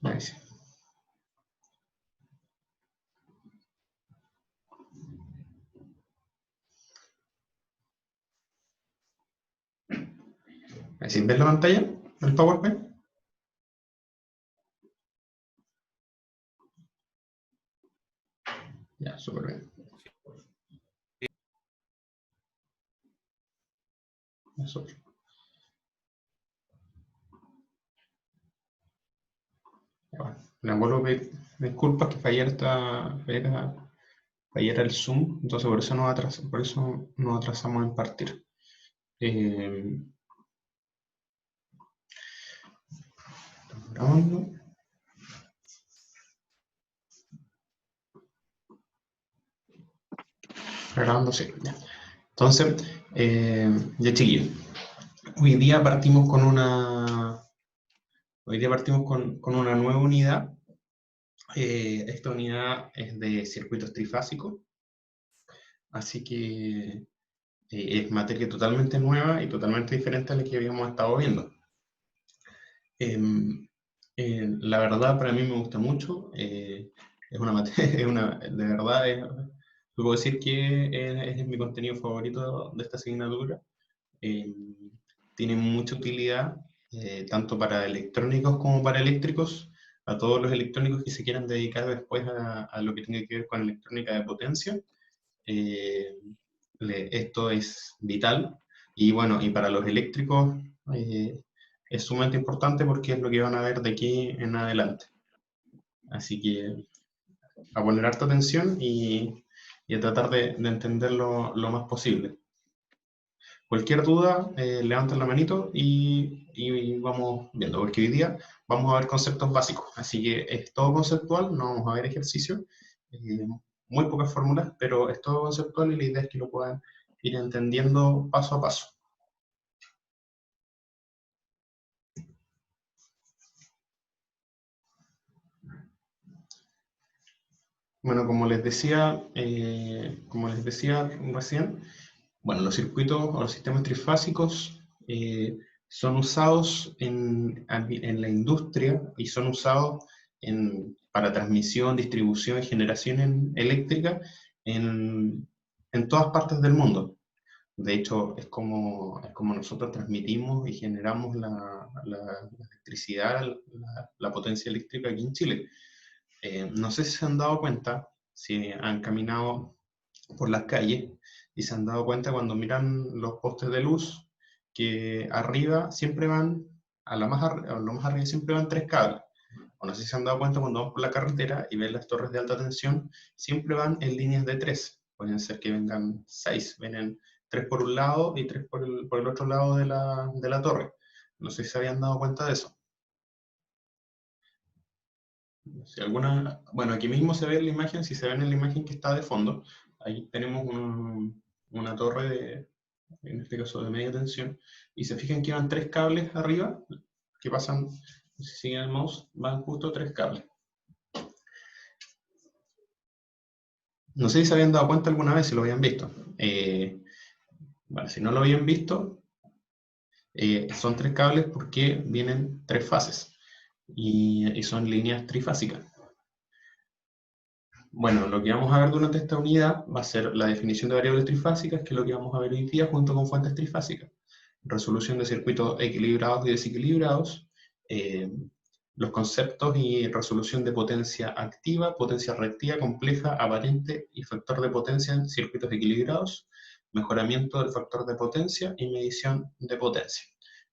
Ahí sí. Ahí sí. ¿Ves la pantalla? ¿El PowerPoint? Ya, súper bien. Eso. Bueno, le vuelvo a pedir disculpas que fallera el Zoom, entonces por eso nos atrasamos en partir. Grabando. Grabando, sí. Ya. Entonces, ya chiquillos, hoy día partimos con una nueva unidad. Esta unidad es de circuitos trifásicos, así que es materia totalmente nueva y totalmente diferente a la que habíamos estado viendo. La verdad, para mí me gusta mucho. Es una materia, de verdad, puedo decir que es mi contenido favorito de esta asignatura. Eh, Tiene mucha utilidad, tanto para electrónicos como para eléctricos. A todos los electrónicos que se quieran dedicar después a lo que tiene que ver con electrónica de potencia, eh, esto es vital. Y bueno, y para los eléctricos es sumamente importante porque es lo que van a ver de aquí en adelante. Así que a poner harta atención y a tratar de entenderlo lo más posible. Cualquier duda, levanten la manito y vamos viendo, porque hoy día vamos a ver conceptos básicos, así que es todo conceptual, no vamos a ver ejercicios, eh, muy pocas fórmulas, pero es todo conceptual y la idea es que lo puedan ir entendiendo paso a paso. Bueno, como les decía recién, bueno, los circuitos o los sistemas trifásicos son usados en la industria y son usados para transmisión, distribución y generación eléctrica en todas partes del mundo. De hecho, es como nosotros transmitimos y generamos la electricidad, la potencia eléctrica aquí en Chile. No sé si se han dado cuenta, si han caminado por las calles y se han dado cuenta cuando miran los postes de luz que arriba siempre van, a lo más arriba siempre van tres cables. O no sé si se han dado cuenta cuando van por la carretera y ven las torres de alta tensión, siempre van en líneas de tres. Pueden ser que vengan seis, vienen tres por un lado y tres por el otro lado de la torre. No sé si se habían dado cuenta de eso. Si bueno, aquí mismo se ve la imagen, si se ven en la imagen que está de fondo, ahí tenemos una torre en este caso de media tensión, y se fijan que van tres cables arriba, que pasan, si siguen el mouse, van justo tres cables. No sé si se habían dado cuenta alguna vez, si lo habían visto. Bueno, si no lo habían visto, son tres cables porque vienen tres fases, y son líneas trifásicas. Bueno, lo que vamos a ver durante esta unidad va a ser la definición de variables trifásicas, que es lo que vamos a ver hoy día junto con fuentes trifásicas, resolución de circuitos equilibrados y desequilibrados, eh, los conceptos y resolución de potencia activa, potencia reactiva, compleja, aparente y factor de potencia en circuitos equilibrados, mejoramiento del factor de potencia y medición de potencia,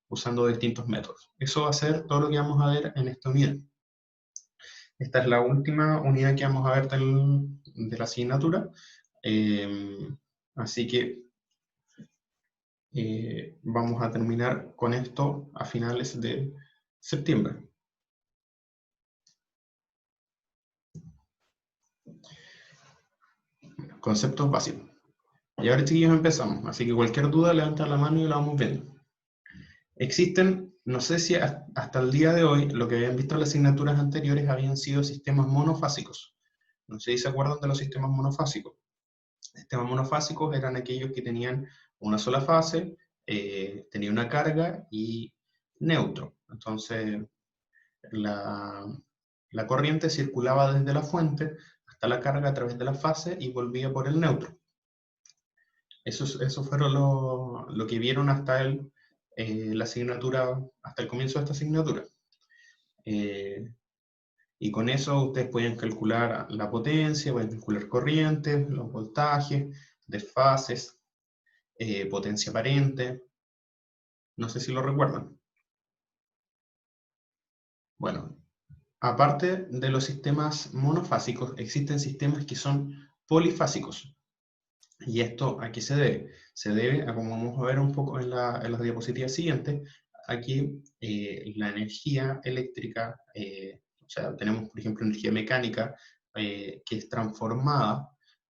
usando distintos métodos. Eso va a ser todo lo que vamos a ver en esta unidad. Esta es la última unidad que vamos a ver de la asignatura, así que vamos a terminar con esto a finales de septiembre. Conceptos básicos. Y ahora, chiquillos, empezamos, así que cualquier duda levanta la mano y la vamos viendo. Existen, no sé si hasta el día de hoy, lo que habían visto en las asignaturas anteriores habían sido sistemas monofásicos. No sé si se acuerdan de los sistemas monofásicos. Sistemas monofásicos eran aquellos que tenían una sola fase, tenía una carga y neutro. Entonces, La corriente circulaba desde la fuente hasta la carga a través de la fase y volvía por el neutro. Eso fueron lo que vieron hasta la asignatura, hasta el comienzo de esta asignatura. Y con eso ustedes pueden calcular la potencia, pueden calcular corrientes, los voltajes, desfases, potencia aparente. No sé si lo recuerdan. Bueno, aparte de los sistemas monofásicos, existen sistemas que son polifásicos. ¿Y esto a qué se debe? Se debe a, como vamos a ver un poco en las diapositivas siguientes, a que la energía eléctrica, o sea, tenemos por ejemplo energía mecánica, que es transformada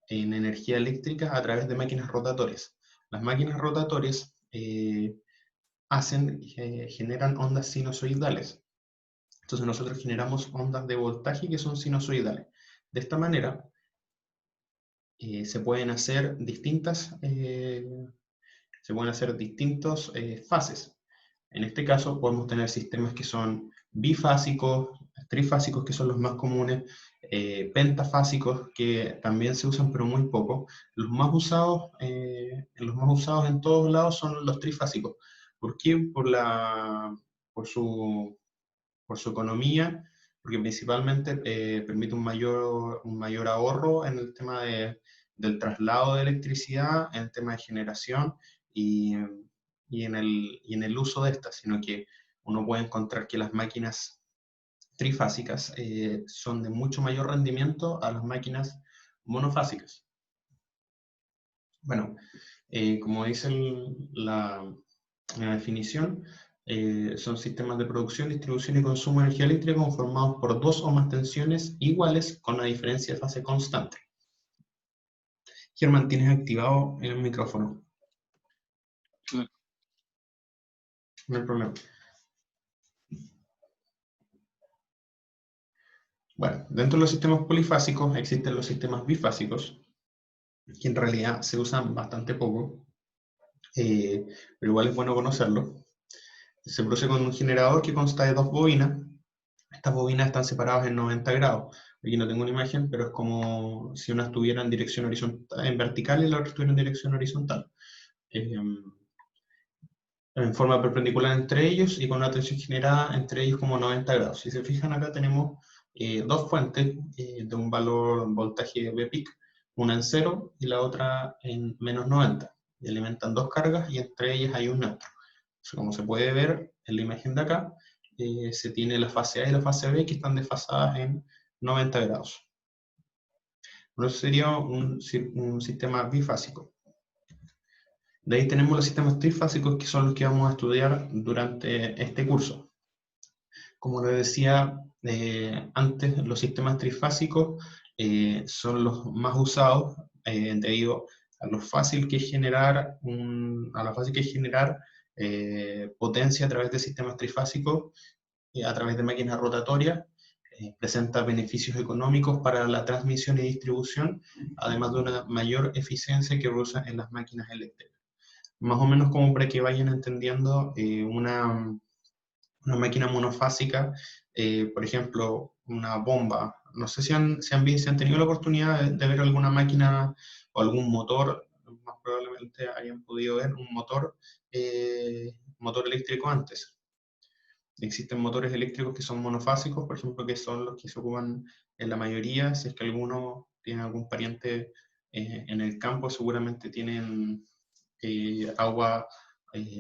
en energía eléctrica a través de máquinas rotatorias. Las máquinas rotatorias generan ondas sinusoidales. Entonces nosotros generamos ondas de voltaje que son sinusoidales. De esta manera se pueden hacer distintas fases. En este caso podemos tener sistemas que son bifásicos, trifásicos, que son los más comunes, pentafásicos, que también se usan pero muy poco. Los más usados en todos lados son los trifásicos. ¿Por qué? Por su economía, porque principalmente permite un mayor ahorro en el tema del traslado de electricidad, en el tema de generación y en el uso de estas, sino que uno puede encontrar que las máquinas trifásicas son de mucho mayor rendimiento a las máquinas monofásicas. Bueno, como dice la definición, son sistemas de producción, distribución y consumo de energía eléctrica conformados por dos o más tensiones iguales con una diferencia de fase constante. Germán, tienes activado el micrófono. Claro. No hay problema. Bueno, dentro de los sistemas polifásicos existen los sistemas bifásicos, que en realidad se usan bastante poco, pero igual es bueno conocerlo. Se produce con un generador que consta de dos bobinas. Estas bobinas están separadas en 90 grados. Aquí no tengo una imagen, pero es como si una estuviera en dirección horizontal, en vertical, y la otra estuviera en dirección horizontal. En forma perpendicular entre ellos y con una tensión generada entre ellos como 90 grados. Si se fijan, acá tenemos dos fuentes de un valor voltaje V peak, una en 0 y la otra en menos 90. Y alimentan dos cargas y entre ellas hay un neutro. Entonces, como se puede ver en la imagen de acá, se tiene la fase A y la fase B que están desfasadas en 90 grados. Por eso sería un sistema bifásico. De ahí tenemos los sistemas trifásicos, que son los que vamos a estudiar durante este curso. Como les decía antes, los sistemas trifásicos son los más usados debido a lo fácil que es generar, potencia a través de sistemas trifásicos, a través de máquinas rotatorias. Presenta beneficios económicos para la transmisión y distribución, además de una mayor eficiencia que usa en las máquinas eléctricas. Más o menos como para que vayan entendiendo una máquina monofásica, por ejemplo, una bomba. No sé si han tenido la oportunidad de ver alguna máquina o algún motor, más probablemente hayan podido ver un motor eléctrico antes. Existen motores eléctricos que son monofásicos, por ejemplo, que son los que se ocupan en la mayoría. Si es que alguno tiene algún pariente en el campo, seguramente tienen agua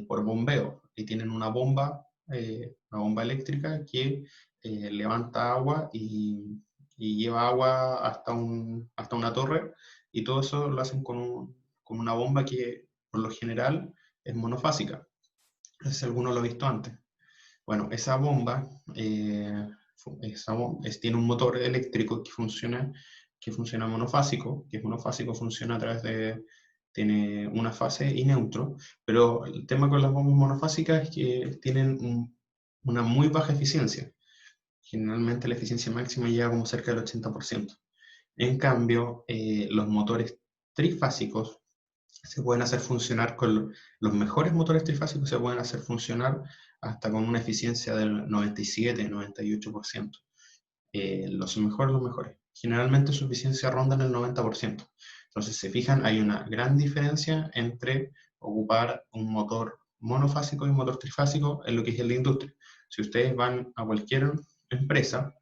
por bombeo, y tienen una bomba eléctrica que levanta agua y lleva agua hasta una torre, y todo eso lo hacen con una bomba que por lo general es monofásica. No sé si alguno lo ha visto antes. Bueno, esa bomba, tiene un motor eléctrico que funciona monofásico, que es monofásico, funciona a través tiene una fase y neutro, pero el tema con las bombas monofásicas es que tienen una muy baja eficiencia. Generalmente la eficiencia máxima llega como cerca del 80%. En cambio, los motores trifásicos se pueden hacer funcionar los mejores motores trifásicos se pueden hacer funcionar hasta con una eficiencia del 97-98%. los mejores. Generalmente su eficiencia ronda en el 90%. Entonces, se fijan, hay una gran diferencia entre ocupar un motor monofásico y un motor trifásico en lo que es la industria. Si ustedes van a cualquier empresa,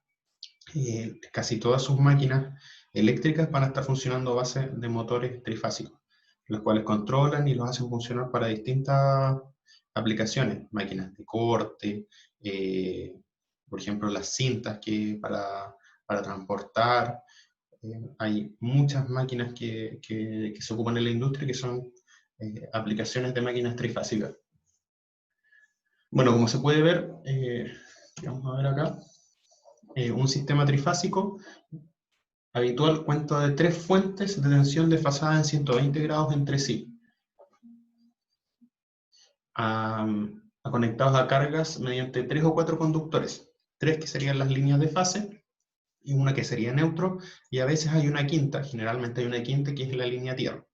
casi todas sus máquinas eléctricas van a estar funcionando a base de motores trifásicos, los cuales controlan y los hacen funcionar para distintas aplicaciones, máquinas de corte, por ejemplo las cintas para transportar. Hay muchas máquinas que se ocupan en la industria que son aplicaciones de máquinas trifásicas. Bueno, como se puede ver, vamos a ver acá, un sistema trifásico habitual cuenta de 3 fuentes de tensión desfasadas en 120 grados entre sí, conectados a cargas mediante 3 o 4 conductores, 3 que serían las líneas de fase, y una que sería neutro, y a veces hay una quinta, generalmente hay una quinta que es la línea tierra.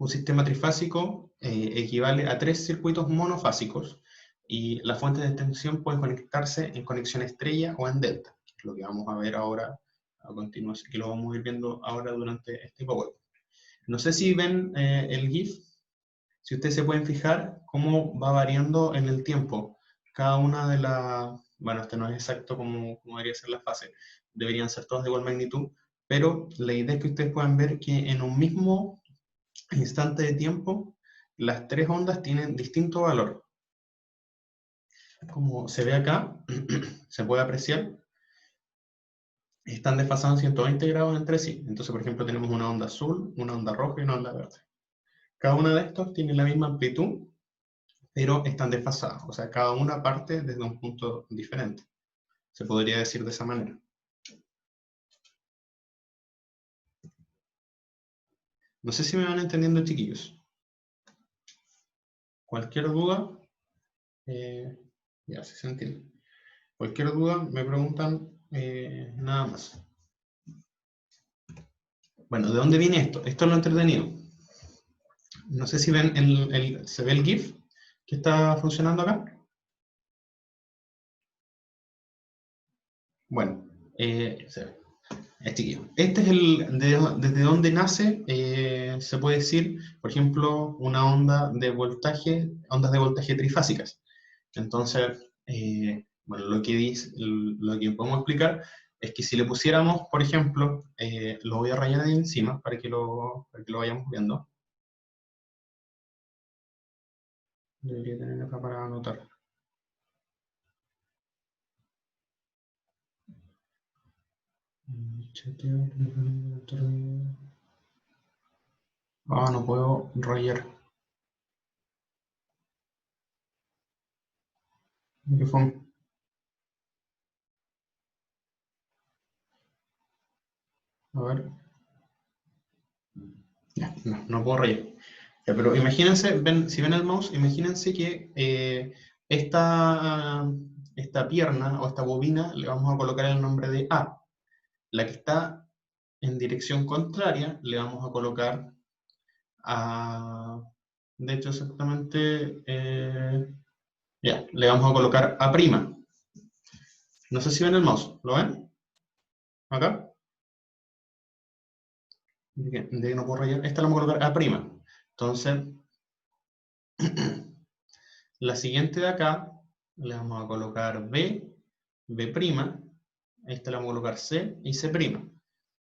Un sistema trifásico equivale a 3 circuitos monofásicos, y las fuentes de tensión pueden conectarse en conexión estrella o en delta, que es lo que vamos a ver ahora a continuación, que lo vamos a ir viendo ahora durante este PowerPoint. No sé si ven el GIF, si ustedes se pueden fijar cómo va variando en el tiempo cada una de las, bueno, este no es exacto como debería ser la fase, deberían ser todas de igual magnitud, pero la idea es que ustedes puedan ver que en un mismo instante de tiempo, las 3 ondas tienen distinto valor. Como se ve acá, se puede apreciar, están desfasados 120 grados entre sí. Entonces, por ejemplo, tenemos una onda azul, una onda roja y una onda verde. Cada una de estos tiene la misma amplitud, pero están desfasadas. O sea, cada una parte desde un punto diferente. Se podría decir de esa manera. No sé si me van entendiendo, chiquillos. Cualquier duda, ya se entiende. Cualquier duda me preguntan nada más. Bueno, ¿de dónde viene esto? Esto es lo entretenido. No sé si ven ¿se ve el GIF que está funcionando acá? Bueno, se ve. Este es desde donde nace, se puede decir, por ejemplo, una onda de voltaje, ondas de voltaje trifásicas. Entonces, bueno, lo que podemos explicar es que si le pusiéramos, por ejemplo, lo voy a rayar ahí encima para que lo vayamos viendo. Debería tener acá para anotar. Ah, no puedo rayar. ¿Qué fue? A ver. Ya, no puedo rayar. Ya, pero imagínense, si ven el mouse, imagínense que esta pierna o esta bobina le vamos a colocar el nombre de A. La que está en dirección contraria le vamos a colocar a... De hecho, exactamente... ya, le vamos a colocar A'. No sé si ven el mouse, ¿lo ven? Acá. De que no puedo rayar. Esta la vamos a colocar A'. Entonces, la siguiente de acá le vamos a colocar B, B', esta le vamos a colocar C y C',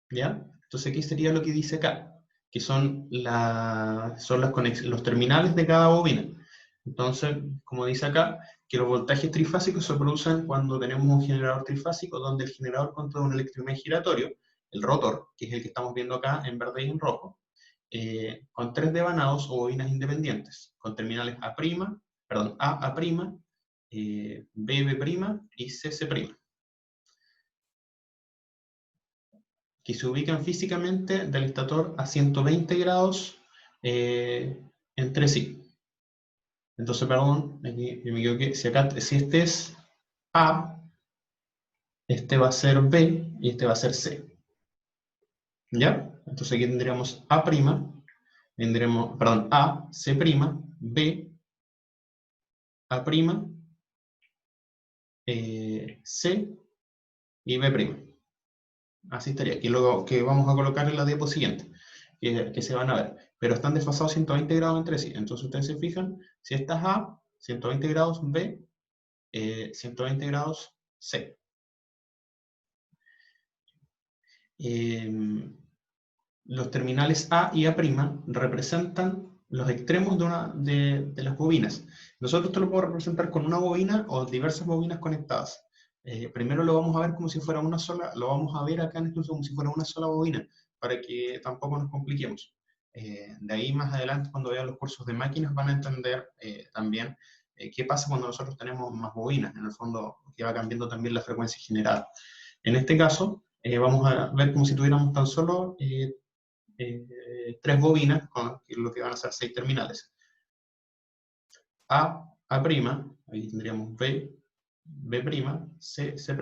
¿ya? Entonces aquí sería lo que dice acá, que son los terminales de cada bobina. Entonces, como dice acá, que los voltajes trifásicos se producen cuando tenemos un generador trifásico donde el generador controla un electroimán giratorio, el rotor, que es el que estamos viendo acá en verde y en rojo, con 3 devanados o bobinas independientes, con terminales A', B', y C', que se ubican físicamente del estator a 120 grados entre sí. Entonces, perdón, aquí me equivoqué, si este es A, este va a ser B y este va a ser C. ¿Ya? Entonces aquí tendríamos A', A, C', B, A', C y B'. Así estaría. Aquí lo que vamos a colocar en la diapo siguiente, que se van a ver. Pero están desfasados 120 grados entre sí. Entonces ustedes se fijan, si esta es A, 120 grados B, 120 grados C. Los terminales A y A' representan los extremos de las bobinas. Nosotros esto lo podemos representar con una bobina o diversas bobinas conectadas. Primero lo vamos a ver como si fuera una sola, lo vamos a ver acá incluso como si fuera una sola bobina, para que tampoco nos compliquemos. De ahí más adelante, cuando vean los cursos de máquinas, van a entender también qué pasa cuando nosotros tenemos más bobinas, en el fondo que va cambiando también la frecuencia generada. En este caso, vamos a ver como si tuviéramos tan solo 3 bobinas, con lo que van a ser 6 terminales. A', ahí tendríamos B', C', C'.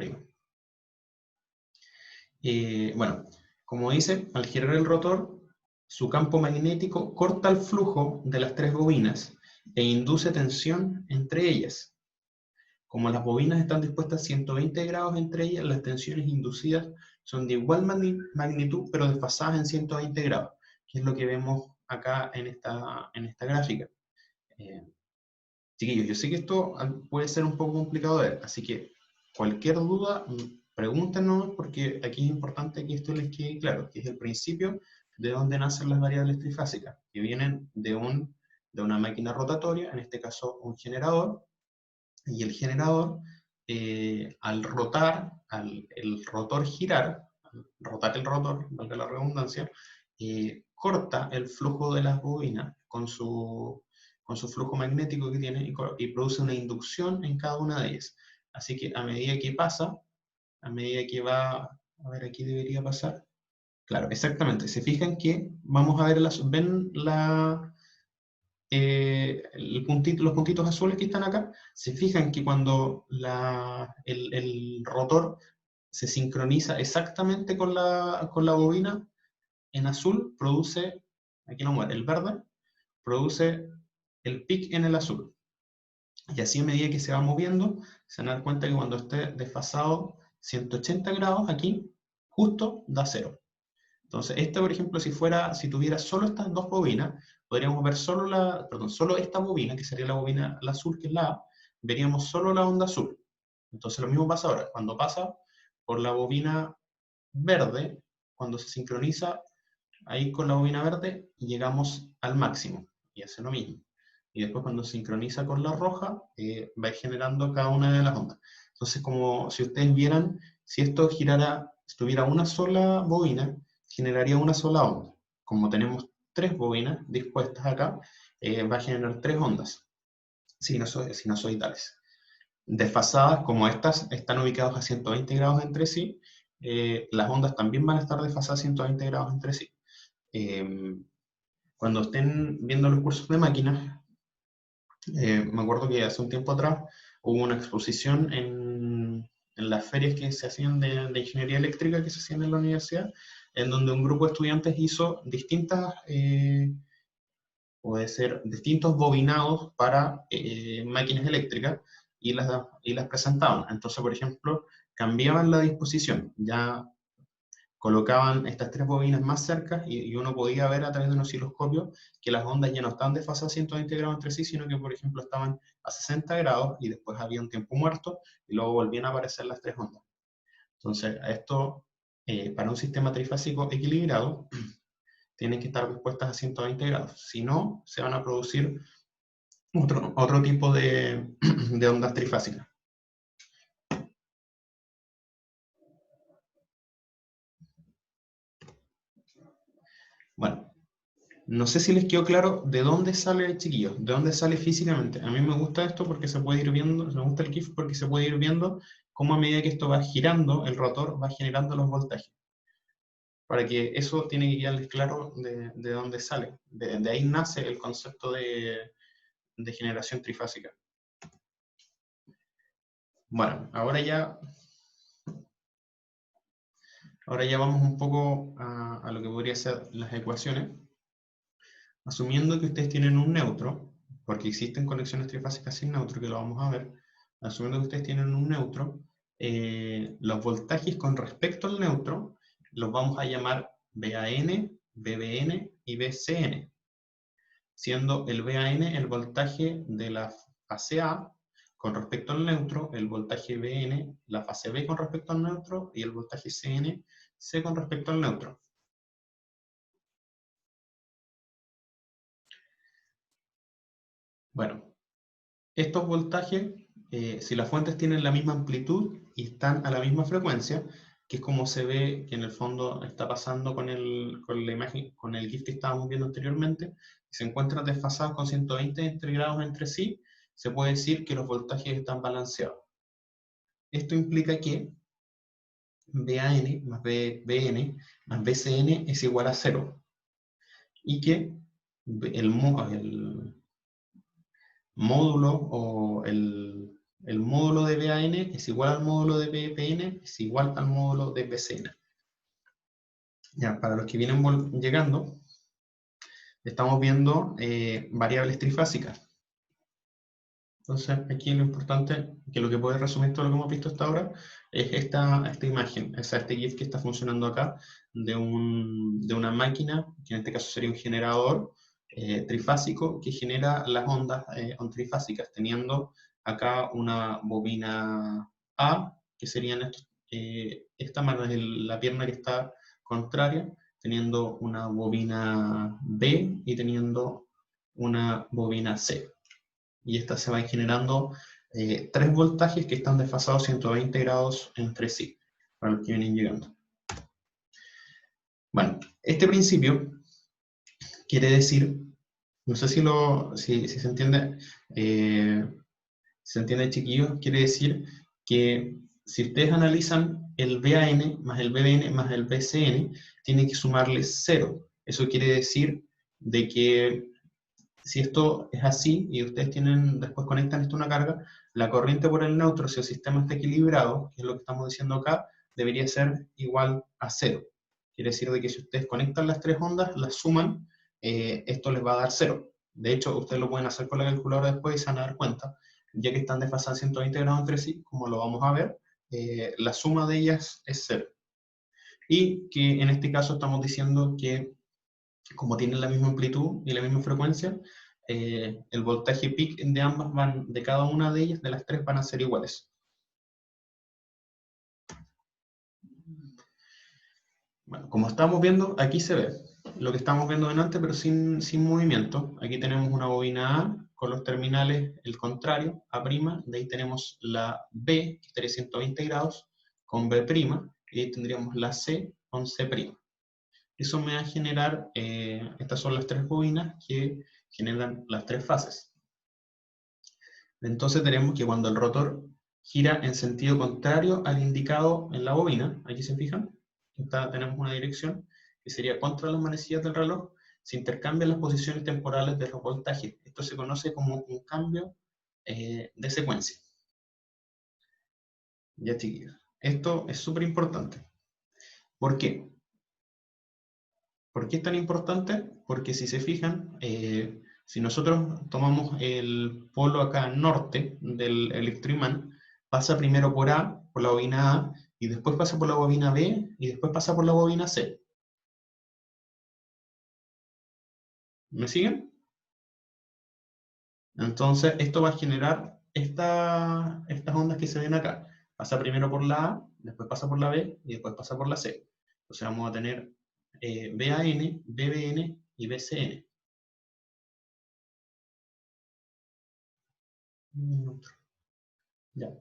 Bueno, como dice, al girar el rotor, su campo magnético corta el flujo de las 3 bobinas e induce tensión entre ellas. Como las bobinas están dispuestas a 120 grados entre ellas, las tensiones inducidas son de igual magnitud, pero desfasadas en 120 grados, que es lo que vemos acá en esta gráfica. Chiquillos, yo sé que esto puede ser un poco complicado de ver, así que cualquier duda, pregúntenos, porque aquí es importante que esto les quede claro, que es el principio de donde nacen las variables trifásicas, que vienen de una máquina rotatoria, en este caso un generador, y el generador, al rotar, el rotor girar, al rotar el rotor, valga la redundancia, corta el flujo de las bobinas con su flujo magnético que tiene y produce una inducción en cada una de ellas. Así que a medida que pasa, a medida que va, a ver, aquí debería pasar, claro, exactamente, se fijan que vamos a ver, ven los puntitos azules que están acá, se fijan que cuando el rotor se sincroniza exactamente con la bobina, en azul produce, aquí no muere, el verde, produce el pic en el azul. Y así a medida que se va moviendo, se van a dar cuenta que cuando esté desfasado 180 grados aquí, justo da 0. Entonces, por ejemplo, si tuviera solo estas dos bobinas, podríamos ver solo esta bobina, que sería la bobina la azul, que es la A, veríamos solo la onda azul. Entonces, lo mismo pasa ahora. Cuando pasa por la bobina verde, cuando se sincroniza ahí con la bobina verde, llegamos al máximo, y hace lo mismo. Y después cuando se sincroniza con la roja, va generando cada una de las ondas. Entonces, como si ustedes vieran, si esto girara, si tuviera una sola bobina, generaría una sola onda. Como tenemos 3 bobinas dispuestas acá, va a generar 3 ondas sinusoidales. Desfasadas, como estas están ubicadas a 120 grados entre sí, las ondas también van a estar desfasadas a 120 grados entre sí. Cuando estén viendo los cursos de máquinas, me acuerdo que hace un tiempo atrás hubo una exposición en las ferias que se hacían de ingeniería eléctrica que se hacían en la universidad, en donde un grupo de estudiantes hizo distintos bobinados para máquinas eléctricas y las presentaban. Entonces, por ejemplo, cambiaban la disposición, ya colocaban estas 3 bobinas más cerca y uno podía ver a través de un osciloscopio que las ondas ya no estaban desfasadas a 120 grados entre sí, sino que, por ejemplo, estaban a 60 grados y después había un tiempo muerto y luego volvían a aparecer las 3 ondas. Entonces, esto, para un sistema trifásico equilibrado, tienen que estar dispuestas a 120 grados. Si no, se van a producir otro tipo de ondas trifásicas. Bueno, no sé si les quedó claro de dónde sale, chiquillos, de dónde sale físicamente. A mí me gusta esto porque se puede ir viendo, me gusta el GIF porque se puede ir viendo cómo a medida que esto va girando, el rotor va generando los voltajes. Para que eso tiene que quedarles claro de dónde sale. De ahí nace el concepto de generación trifásica. Bueno, ahora ya vamos un poco a lo que podría ser las ecuaciones. Asumiendo que ustedes tienen un neutro, porque existen conexiones trifásicas sin neutro, que lo vamos a ver, asumiendo que ustedes tienen un neutro, los voltajes con respecto al neutro los vamos a llamar VAN, VBN y VCN, siendo el VAN el voltaje de la fase A con respecto al neutro, el voltaje VN la fase B con respecto al neutro y el voltaje CN, C con respecto al neutro. Bueno, estos voltajes, si las fuentes tienen la misma amplitud y están a la misma frecuencia, que es como se ve que en el fondo está pasando con la imagen, con el GIF que estábamos viendo anteriormente, se encuentran desfasados con 120 grados entre sí, se puede decir que los voltajes están balanceados. Esto implica que VAN más VBN más VCN es igual a 0, y que el módulo o el módulo de VAN es igual al módulo de VPN, es igual al módulo de VCN. Ya, para los que vienen llegando, estamos viendo variables trifásicas. Entonces, aquí lo importante, que lo que puede resumir todo lo que hemos visto hasta ahora, es esta imagen, este GIF que está funcionando acá, de una máquina, que en este caso sería un generador trifásico, que genera las ondas trifásicas, teniendo acá una bobina A, que serían esta más la pierna que está contraria, teniendo una bobina B y teniendo una bobina C. Y estas se van generando tres voltajes que están desfasados 120 grados entre sí, para los que vienen llegando. Bueno, este principio quiere decir, no sé si se entiende, chiquillos, quiere decir que si ustedes analizan el VAN más el VBN más el VCN, tienen que sumarle 0. Eso quiere decir de que si esto es así y ustedes después conectan esto a una carga, la corriente por el neutro, si el sistema está equilibrado, que es lo que estamos diciendo acá, debería ser igual a 0. Quiere decir de que si ustedes conectan las tres ondas, las suman, esto les va a dar 0. De hecho, ustedes lo pueden hacer con la calculadora después y se van a dar cuenta, ya que están desfasadas 120 grados entre sí, como lo vamos a ver, la suma de ellas es 0. Y que en este caso estamos diciendo que como tienen la misma amplitud y la misma frecuencia, el voltaje peak de ambas de cada una de ellas, de las tres, van a ser iguales. Bueno, como estamos viendo, aquí se ve lo que estamos viendo delante, pero sin movimiento. Aquí tenemos una bobina A con los terminales, el contrario, A', de ahí tenemos la B, que estaría 120 grados, con B', y ahí tendríamos la C con C'. Eso me va a generar, estas son las tres bobinas que generan las tres fases. Entonces tenemos que cuando el rotor gira en sentido contrario al indicado en la bobina, aquí se fijan, tenemos una dirección que sería contra las manecillas del reloj, se intercambian las posiciones temporales de los voltajes. Esto se conoce como un cambio de secuencia. Ya, chiquillos. Esto es súper importante. ¿Por qué? ¿Por qué es tan importante? Porque si se fijan, si nosotros tomamos el polo acá norte del electroimán, pasa primero por A, por la bobina A, y después pasa por la bobina B, y después pasa por la bobina C. ¿Me siguen? Entonces, esto va a generar estas ondas que se ven acá. Pasa primero por la A, después pasa por la B, y después pasa por la C. Entonces vamos a tener VAN, VBN y VCN. Ya.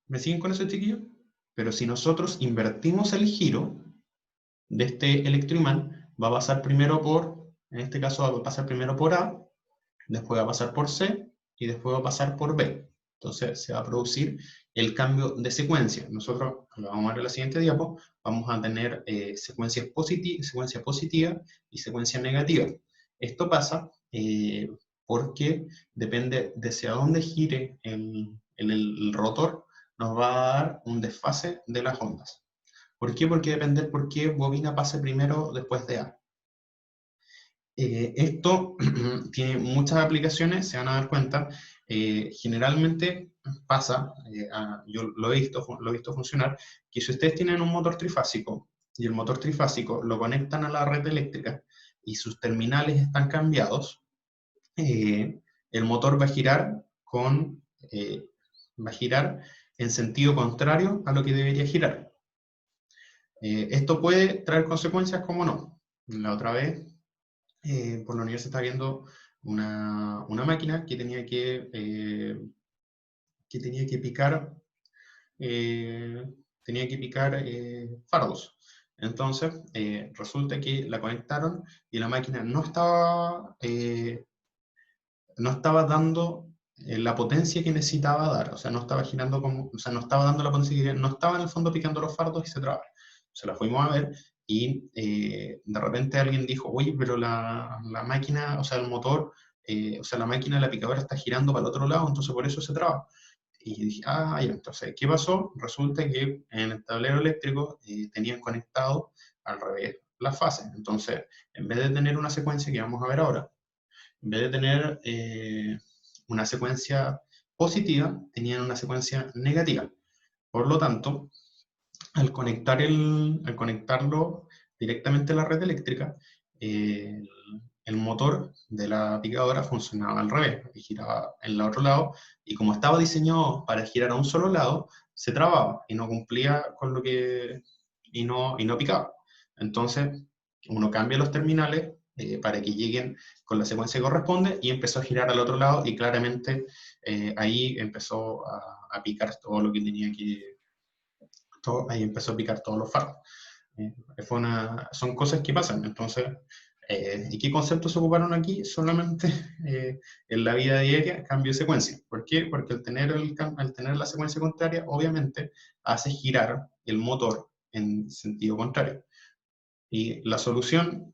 ¿Me siguen con eso, chiquillos? Pero si nosotros invertimos el giro de este electroimán, va a pasar primero en este caso va a pasar primero por A, después va a pasar por C, y después va a pasar por B. Entonces se va a producir el cambio de secuencia. Nosotros, lo vamos a ver en la siguiente diapo, vamos a tener secuencia positiva y secuencia negativa. Esto pasa porque depende de hacia dónde gire el rotor, nos va a dar un desfase de las ondas. ¿Por qué? Porque depende por qué bobina pase primero después de A. Esto tiene muchas aplicaciones, se van a dar cuenta. Generalmente pasa, yo lo he visto funcionar, que si ustedes tienen un motor trifásico y el motor trifásico lo conectan a la red eléctrica y sus terminales están cambiados, el motor va a girar en sentido contrario a lo que debería girar. Esto puede traer consecuencias como no. La otra vez, por la universidad estaba viendo una máquina que tenía que picar fardos. Entonces, resulta que la conectaron y la máquina no estaba dando la potencia que necesitaba dar, o sea, no estaba girando o sea, no estaba dando la potencia que quería, no estaba en el fondo picando los fardos y se traba. Se la fuimos a ver y de repente alguien dijo, oye, pero la máquina, o sea, el motor, o sea, la máquina, la picadora está girando para el otro lado, entonces por eso se traba. Y dije, ah, ya, entonces, ¿qué pasó? Resulta que en el tablero eléctrico tenían conectado al revés las fases. Entonces, en vez de tener una secuencia que vamos a ver ahora, en vez de tener una secuencia positiva, tenían una secuencia negativa. Por lo tanto, al conectarlo directamente a la red eléctrica, el motor de la picadora funcionaba al revés, y giraba en el otro lado, y como estaba diseñado para girar a un solo lado, se trababa y no cumplía con lo que... y no picaba. Entonces, uno cambia los terminales para que lleguen con la secuencia que corresponde y empezó a girar al otro lado y claramente ahí empezó a picar todo lo que tenía que... ahí empezó a picar todos los fardos. Son cosas que pasan. Entonces, ¿y qué conceptos se ocuparon aquí? Solamente en la vida diaria, cambio de secuencia. ¿Por qué? Porque al tener la secuencia contraria, obviamente hace girar el motor en sentido contrario. Y la solución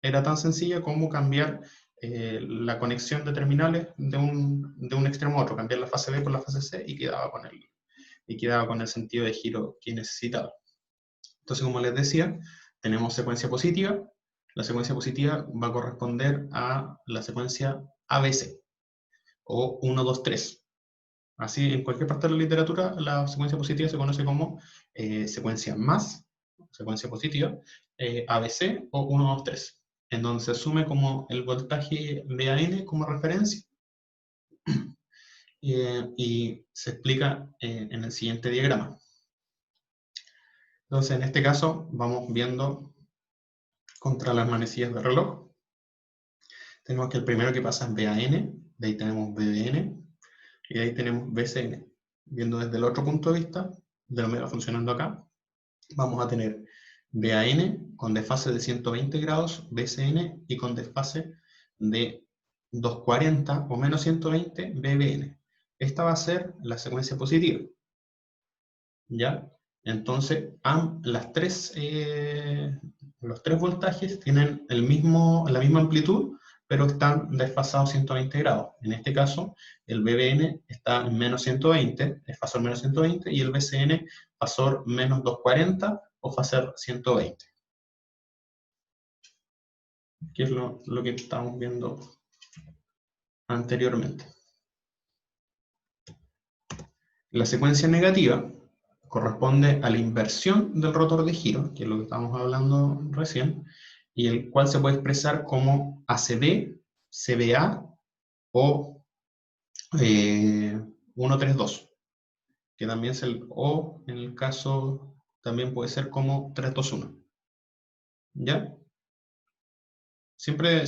era tan sencilla como cambiar la conexión de terminales de un extremo a otro, cambiar la fase B por la fase C y quedaba con el sentido de giro que necesitaba. Entonces, como les decía, tenemos secuencia positiva. La secuencia positiva va a corresponder a la secuencia ABC, o 1, 2, 3. Así, en cualquier parte de la literatura, la secuencia positiva se conoce como secuencia más, secuencia positiva, ABC o 1, 2, 3, en donde se asume como el voltaje VAN como referencia y se explica en el siguiente diagrama. Entonces, en este caso, vamos viendo contra las manecillas del reloj. Tenemos que el primero que pasa es VAN, de ahí tenemos VBN, y de ahí tenemos VCN. Viendo desde el otro punto de vista, de omega funcionando acá, vamos a tener VAN con desfase de 120 grados, VCN, y con desfase de 240 o menos 120, VBN. Esta va a ser la secuencia positiva. ¿Ya? Entonces, los tres voltajes tienen la misma amplitud, pero están desfasados 120 grados. En este caso, el VBN está en menos 120, es fasor menos 120, y el VCN fasor menos 240 o fasor 120. Que es lo que estábamos viendo anteriormente. La secuencia negativa corresponde a la inversión del rotor de giro, que es lo que estábamos hablando recién, y el cual se puede expresar como ACB, CBA o 132, que también es o en el caso también puede ser como 321. ¿Ya? Siempre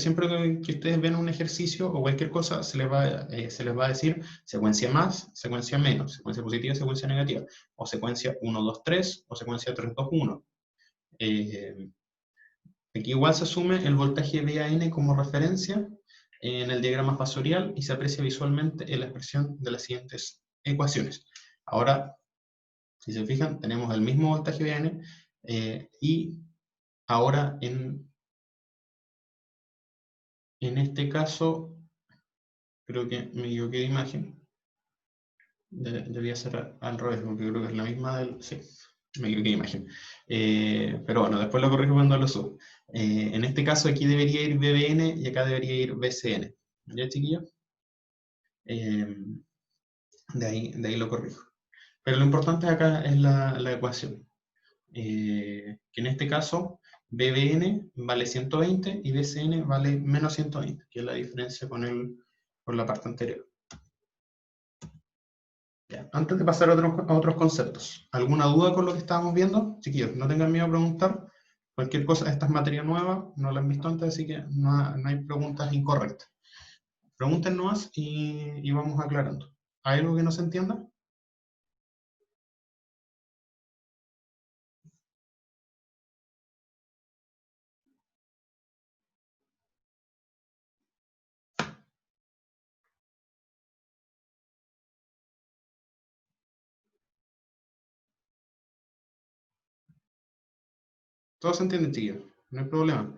que ustedes ven un ejercicio o cualquier cosa, se les va a decir secuencia más, secuencia menos, secuencia positiva, secuencia negativa, o secuencia 1, 2, 3, o secuencia 3, 2, 1. Aquí igual se asume el voltaje VAN como referencia en el diagrama fasorial y se aprecia visualmente en la expresión de las siguientes ecuaciones. Ahora, si se fijan, tenemos el mismo voltaje VAN y ahora en este caso, creo que me equivoqué de imagen. Debería ser al revés, porque creo que es la misma del... Sí, me equivoqué de imagen. Pero bueno, después lo corrijo cuando lo subo. En este caso aquí debería ir BBN y acá debería ir BCN. ¿Ya, chiquillos? De ahí lo corrijo. Pero lo importante acá es la ecuación. Que en este caso BBN vale 120 y BCN vale menos 120, que es la diferencia con la parte anterior. Ya. Antes de pasar a otros conceptos, ¿alguna duda con lo que estábamos viendo? Chiquillos, no tengan miedo a preguntar. Cualquier cosa, esta es materia nueva, no la han visto antes, así que no hay preguntas incorrectas. Pregúntenos y vamos aclarando. ¿Hay algo que no se entienda? Todo se entiende, chiquillos, no hay problema.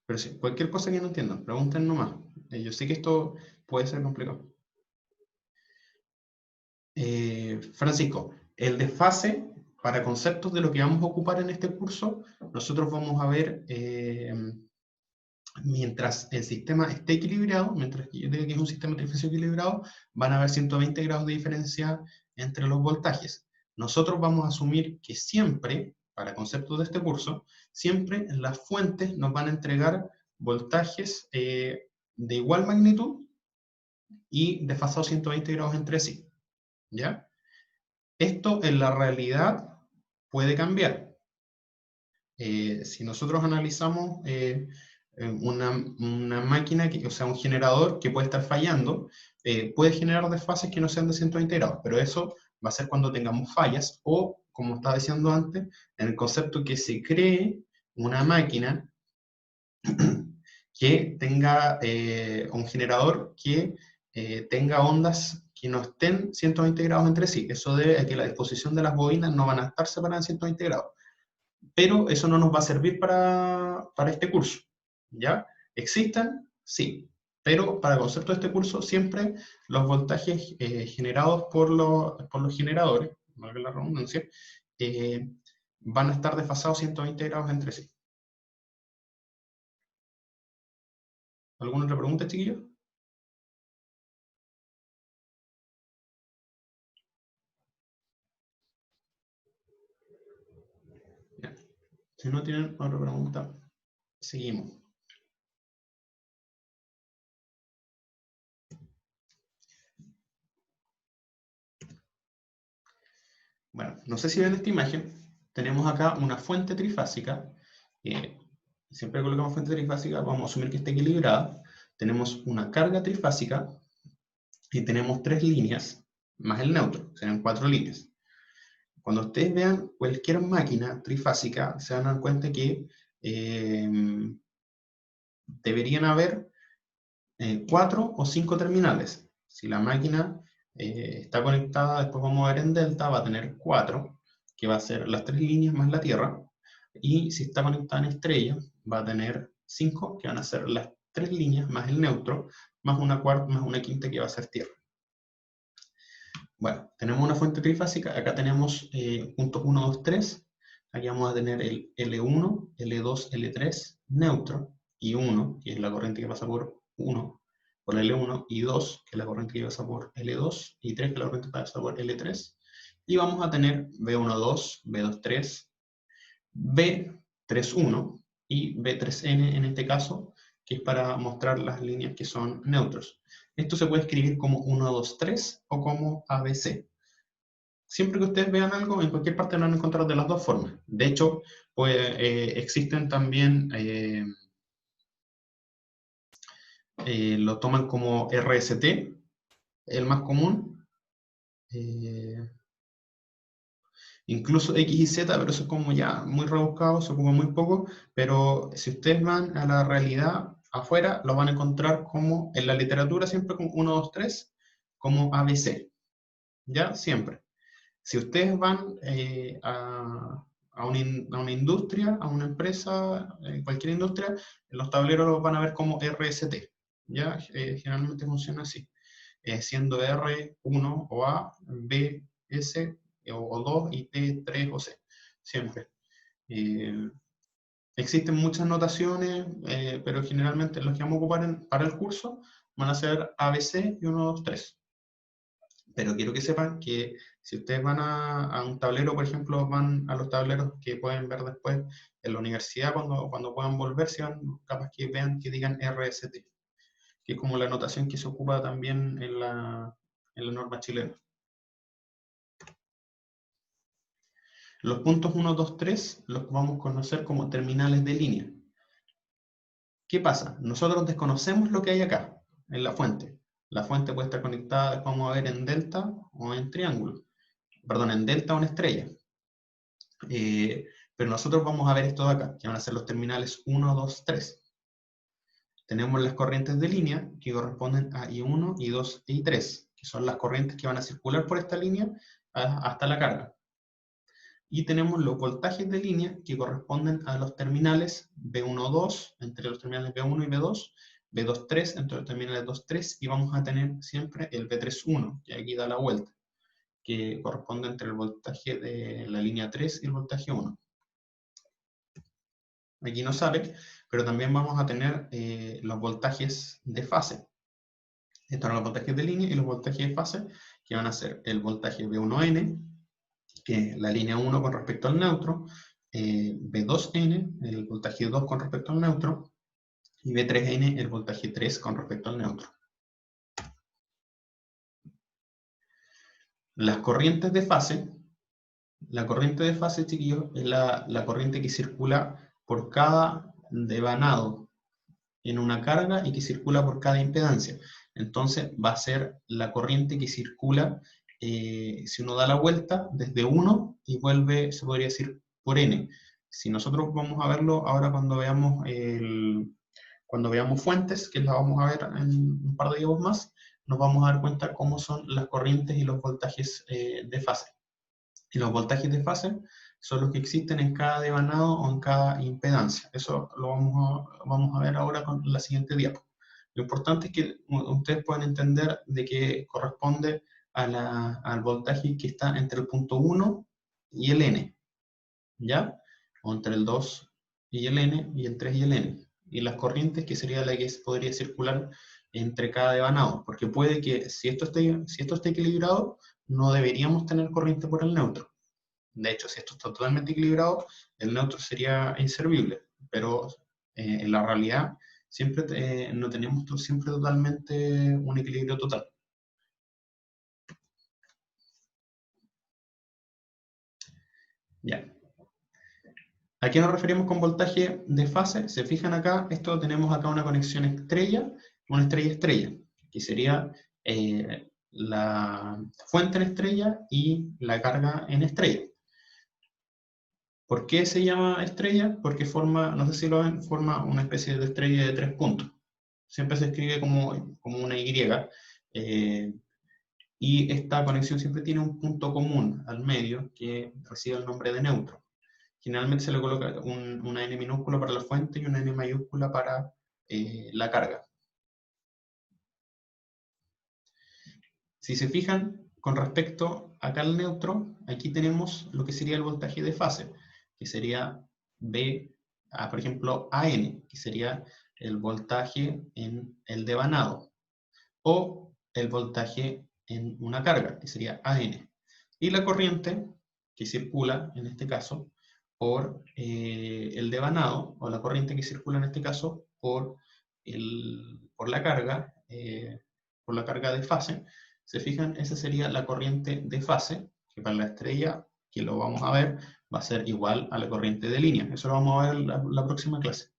Pero sí, cualquier cosa que no entiendan, pregunten nomás. Yo sé que esto puede ser complicado. Francisco, el desfase para conceptos de lo que vamos a ocupar en este curso, nosotros vamos a ver, mientras el sistema esté equilibrado, mientras que yo diga que es un sistema trifásico equilibrado, van a haber 120 grados de diferencia entre los voltajes. Nosotros vamos a asumir que siempre, para conceptos de este curso, siempre las fuentes nos van a entregar voltajes de igual magnitud y desfasados 120 grados entre sí, ¿ya? Esto en la realidad puede cambiar. Si nosotros analizamos una máquina, o sea, un generador que puede estar fallando, puede generar desfases que no sean de 120 grados, pero eso va a ser cuando tengamos fallas o, como estaba diciendo antes, en el concepto que se cree una máquina que tenga un generador que tenga ondas que no estén 120 grados entre sí. Eso debe a que la disposición de las bobinas no van a estar separadas en 120 grados. Pero eso no nos va a servir para este curso. ¿Ya? ¿Existen? Sí. Pero para el concepto de este curso, siempre los voltajes generados por los generadores, valga la redundancia, van a estar desfasados 120 grados entre sí. ¿Alguna otra pregunta, chiquillos? Ya. Si no tienen otra pregunta, seguimos. Bueno, no sé si ven esta imagen. Tenemos acá una fuente trifásica. Siempre que colocamos fuente trifásica, vamos a asumir que está equilibrada. Tenemos una carga trifásica y tenemos 3 líneas más el neutro, serán 4 líneas. Cuando ustedes vean cualquier máquina trifásica, se van a dar cuenta que deberían haber 4 o 5 terminales. Si la máquina está conectada, después vamos a ver en delta, va a tener 4, que va a ser las 3 líneas más la Tierra. Y si está conectada en estrella, va a tener 5, que van a ser las 3 líneas más el neutro, más una cuarta, más una quinta que va a ser Tierra. Bueno, tenemos una fuente trifásica, acá tenemos puntos 1, 2, 3, aquí vamos a tener el L1, L2, L3, neutro, y 1, que es la corriente que pasa por 1, por L1, y 2, que es la corriente que pasa por L2, y 3, que es la corriente que pasa por L3, y vamos a tener B12, B23, B31 y B3N en este caso, que es para mostrar las líneas que son neutros. Esto se puede escribir como 1, 2, 3 o como ABC. Siempre que ustedes vean algo, en cualquier parte lo van a encontrar de las dos formas. De hecho, pues, existen también, lo toman como RST, el más común. Incluso X y Z, pero eso es como ya muy rebuscado, se ocupa muy poco, pero si ustedes van a la realidad afuera, lo van a encontrar como, en la literatura siempre como 1, 2, 3, como ABC, ¿ya? Siempre. Si ustedes van a una industria, a una empresa, cualquier industria, en los tableros los van a ver como RST, ¿ya? Generalmente funciona así, siendo R 1 o A, B, S o 2 y T 3 o C, siempre. Existen muchas notaciones, pero generalmente los que vamos a ocupar para el curso van a ser ABC y 1, 2, 3. Pero quiero que sepan que si ustedes van a un tablero, por ejemplo, van a los tableros que pueden ver después en la universidad, cuando puedan volver, si van, capaz que vean que digan RST, que es como la notación que se ocupa también en la norma chilena. Los puntos 1, 2, 3 los vamos a conocer como terminales de línea. ¿Qué pasa? Nosotros desconocemos lo que hay acá, en la fuente. La fuente puede estar conectada, vamos a ver, en delta o en triángulo. Perdón, en delta o en estrella. Pero nosotros vamos a ver esto de acá, que van a ser los terminales 1, 2, 3. Tenemos las corrientes de línea, que corresponden a I1, I2 e I3, que son las corrientes que van a circular por esta línea hasta la carga. Y tenemos los voltajes de línea, que corresponden a los terminales B1,2, entre los terminales B1 y B2, B2,3, entre los terminales 2,3, y vamos a tener siempre el B3,1, que aquí da la vuelta, que corresponde entre el voltaje de la línea 3 y el voltaje 1. Aquí no sale, pero también vamos a tener los voltajes de fase. Estos son los voltajes de línea y los voltajes de fase, que van a ser el voltaje B1N, que es la línea 1 con respecto al neutro, B2N, el voltaje 2 con respecto al neutro, y B3N, el voltaje 3 con respecto al neutro. Las corrientes de fase, la corriente de fase, chiquillos, es la corriente que circula por cada devanado en una carga y que circula por cada impedancia. Entonces va a ser la corriente que circula, si uno da la vuelta, desde 1 y vuelve, se podría decir, por n. Si nosotros vamos a verlo ahora cuando veamos fuentes, que las vamos a ver en un par de videos más, nos vamos a dar cuenta cómo son las corrientes y los voltajes de fase. Y los voltajes de fase son los que existen en cada devanado o en cada impedancia. Eso lo vamos a ver ahora con la siguiente diapo. Lo importante es que ustedes puedan entender de que corresponde al voltaje que está entre el punto 1 y el n, ¿ya? O entre el 2 y el n, y el 3 y el n. Y las corrientes, que sería la que podría circular entre cada devanado, porque puede que si esto está equilibrado, no deberíamos tener corriente por el neutro. De hecho, si esto está totalmente equilibrado, el neutro sería inservible, pero en la realidad siempre no tenemos siempre totalmente un equilibrio total. Ya. ¿A qué nos referimos con voltaje de fase? Se fijan acá, tenemos acá una conexión una estrella-estrella, que sería la fuente en estrella y la carga en estrella. ¿Por qué se llama estrella? Porque forma, no sé si lo ven, forma una especie de estrella de 3 puntos. Siempre se escribe como una Y, y esta conexión siempre tiene un punto común al medio que recibe el nombre de neutro. Generalmente se le coloca una N minúscula para la fuente y una N mayúscula para la carga. Si se fijan, con respecto acá al neutro, aquí tenemos lo que sería el voltaje de fase, que sería por ejemplo, AN, que sería el voltaje en el devanado, o el voltaje en una carga, que sería AN. Y la corriente que circula, en este caso, por el devanado, o la corriente que circula en este caso por la carga de fase. Se fijan, esa sería la corriente de fase, que para la estrella, que lo vamos a ver, va a ser igual a la corriente de línea. Eso lo vamos a ver en la próxima clase.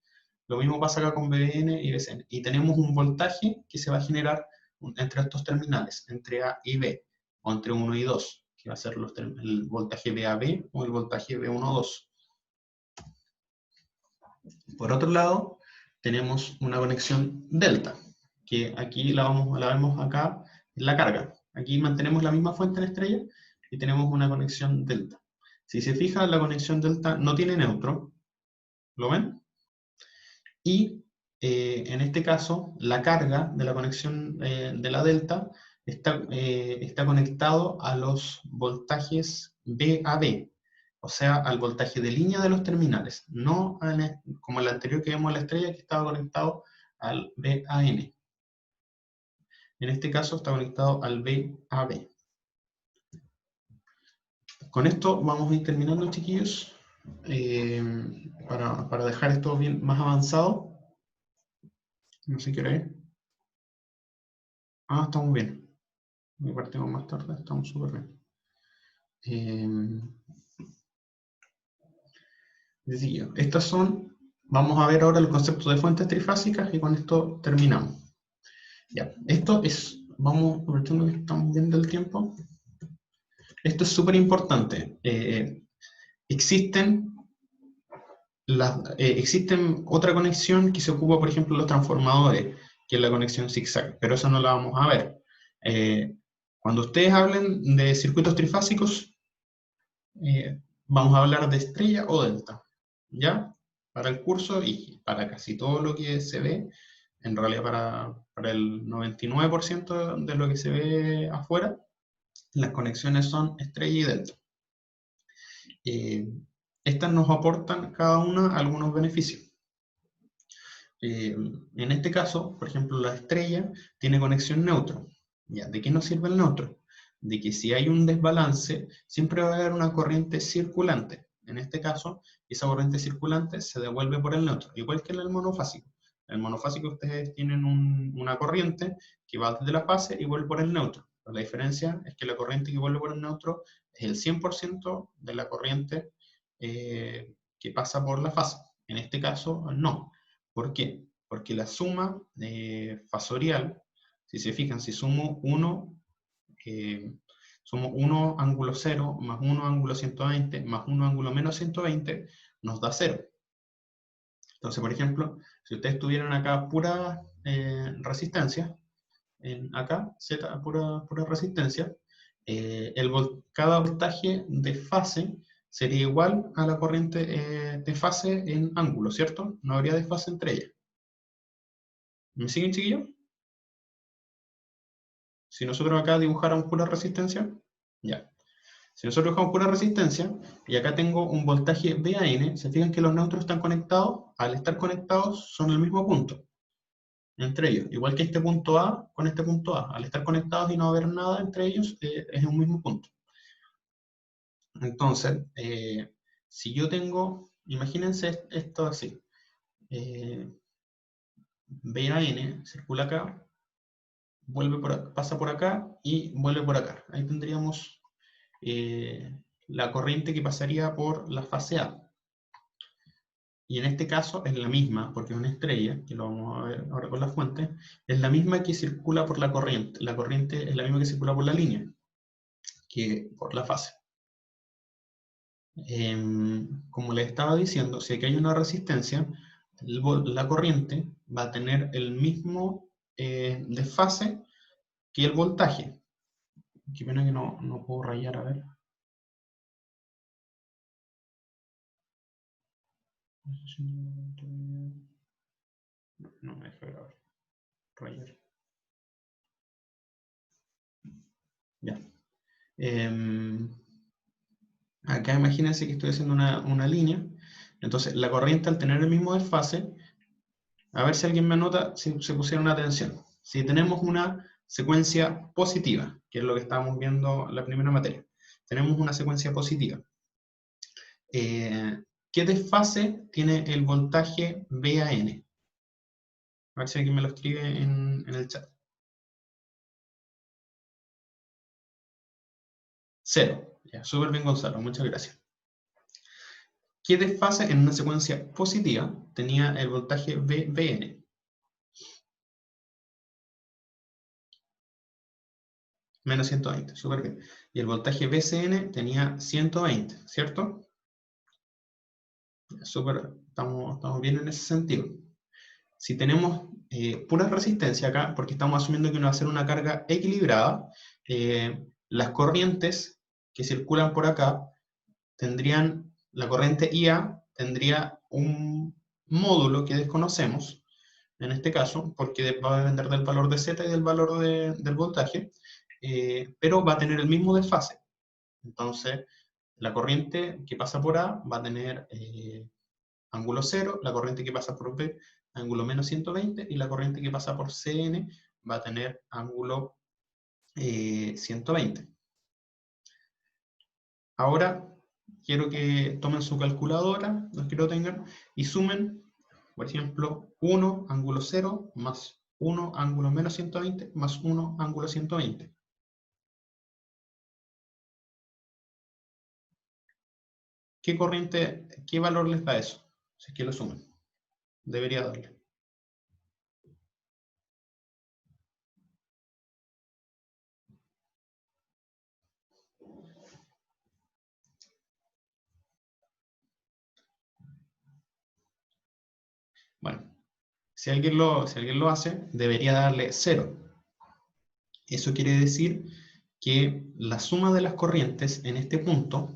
Lo mismo pasa acá con BN y BCN. Y tenemos un voltaje que se va a generar entre estos terminales, entre A y B, o entre 1 y 2, que va a ser el voltaje VAB o el voltaje B12. Por otro lado, tenemos una conexión delta, que aquí la vemos acá en la carga. Aquí mantenemos la misma fuente en estrella y tenemos una conexión delta. Si se fijan, la conexión delta no tiene neutro, ¿lo ven? Y en este caso, la carga de la conexión de la delta está conectado a los voltajes VAB, o sea, al voltaje de línea de los terminales, no como el anterior que vimos en la estrella, que estaba conectado al VAN. En este caso está conectado al VAB. con esto vamos a ir terminando, chiquillos, para dejar esto bien más avanzado. No sé qué hora es. Ah, estamos bien. Me partimos más tarde, estamos súper bien. Estas son, vamos a ver ahora el concepto de fuentes trifásicas y con esto terminamos. Ya, esto es, vamos, aprovechando que estamos viendo el tiempo, esto es súper importante. Existen otra conexión que se ocupa, por ejemplo, en los transformadores, que es la conexión zigzag, pero esa no la vamos a ver. Cuando ustedes hablen de circuitos trifásicos, vamos a hablar de estrella o delta, ¿ya? Para el curso y para casi todo lo que se ve, en realidad para el 99% de lo que se ve afuera, las conexiones son estrella y delta. Estas nos aportan cada una algunos beneficios. En este caso, por ejemplo, la estrella tiene conexión neutro. ¿Ya? ¿De qué nos sirve el neutro? De que si hay un desbalance, siempre va a haber una corriente circulante. En este caso, esa corriente circulante se devuelve por el neutro, igual que en el monofásico. En el monofásico ustedes tienen una corriente que va desde la fase y vuelve por el neutro. Pero la diferencia es que la corriente que vuelve por el neutro es el 100% de la corriente que pasa por la fase. En este caso, no. ¿Por qué? Porque la suma fasorial, si se fijan, si sumo 1 ángulo 0 más 1 ángulo 120 más 1 ángulo menos 120, nos da 0. Entonces, por ejemplo, si ustedes tuvieran acá pura resistencia, acá, Z, pura resistencia, cada voltaje de fase sería igual a la corriente de fase en ángulo, ¿cierto? No habría desfase entre ellas. ¿Me siguen, chiquillos? Si nosotros acá dibujáramos pura resistencia, ya. Si nosotros dibujamos pura resistencia, y acá tengo un voltaje VAN, se fijan que los neutros están conectados, al estar conectados son el mismo punto entre ellos. Igual que este punto A con este punto A. Al estar conectados y no haber nada entre ellos, es un mismo punto. Entonces, si yo tengo, imagínense esto así. VAN circula acá, pasa por acá y vuelve por acá. Ahí tendríamos la corriente que pasaría por la fase A. Y en este caso es la misma, porque es una estrella, que lo vamos a ver ahora con la fuente, es la misma que circula por la corriente. La corriente es la misma que circula por la línea, que por la fase. Como les estaba diciendo, si aquí hay una resistencia, la corriente va a tener el mismo desfase que el voltaje. Qué pena que no puedo rayar, a ver. No me deja grabar. Rayar. Ya. Acá imagínense que estoy haciendo una línea. Entonces, la corriente al tener el mismo desfase, a ver si alguien me anota, si se pusieron atención. Si tenemos una secuencia positiva, que es lo que estábamos viendo en la primera materia, tenemos una secuencia positiva. ¿Qué desfase tiene el voltaje VAN? A ver si alguien me lo escribe en el chat. 0. Ya, súper bien, Gonzalo, muchas gracias. ¿Qué desfase en una secuencia positiva tenía el voltaje VN? Menos 120, súper bien. Y el voltaje VCN tenía 120, ¿cierto? Súper, estamos bien en ese sentido. Si tenemos pura resistencia acá, porque estamos asumiendo que no va a ser una carga equilibrada, las corrientes que circulan por acá tendrían, la corriente IA tendría un módulo que desconocemos, en este caso, porque va a depender del valor de Z y del valor del voltaje, pero va a tener el mismo desfase. Entonces, la corriente que pasa por A va a tener ángulo 0, la corriente que pasa por B, ángulo menos 120, y la corriente que pasa por CN va a tener ángulo 120. Ahora quiero que tomen su calculadora, los que lo tengan, y sumen, por ejemplo, 1 ángulo 0 más 1 ángulo menos 120 más 1 ángulo 120. ¿Qué corriente, qué valor les da eso? Si es que lo suman. Debería darle. Bueno, si alguien lo hace, debería darle 0. Eso quiere decir que la suma de las corrientes en este punto